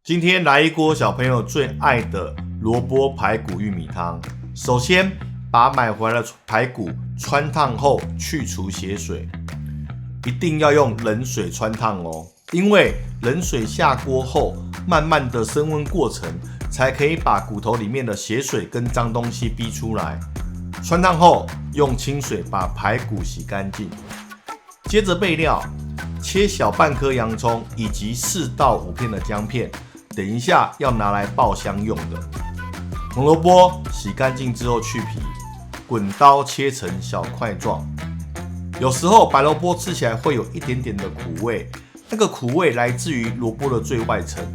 今天来一锅小朋友最爱的萝卜排骨玉米汤。首先，把买回来的排骨汆烫后去除血水，一定要用冷水汆烫哦，因为冷水下锅后，慢慢的升温过程，才可以把骨头里面的血水跟脏东西逼出来。汆烫后，用清水把排骨洗干净。接着备料，切小半颗洋葱以及4到5片的姜片。等一下要拿来爆香用的。红萝卜洗干净之后去皮，滚刀切成小块状。有时候白萝卜吃起来会有一点点的苦味，那个苦味来自于萝卜的最外层。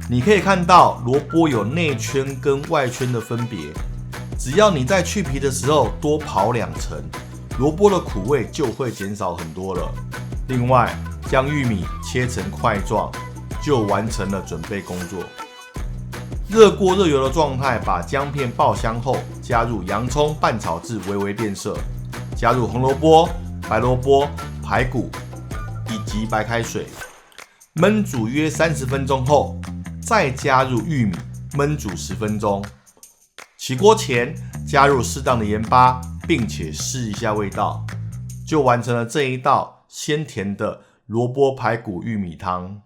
你可以看到萝卜有内圈跟外圈的分别，只要你在去皮的时候多刨2层，萝卜的苦味就会减少很多了。另外，将玉米切成块状。就完成了准备工作。热锅热油的状态，把姜片爆香后，加入洋葱拌炒至微微变色，加入红萝卜、白萝卜、排骨以及白开水，焖煮约30分钟后，再加入玉米，焖煮10分钟。起锅前加入适当的盐巴，并且试一下味道，就完成了这一道鲜甜的萝卜排骨玉米汤。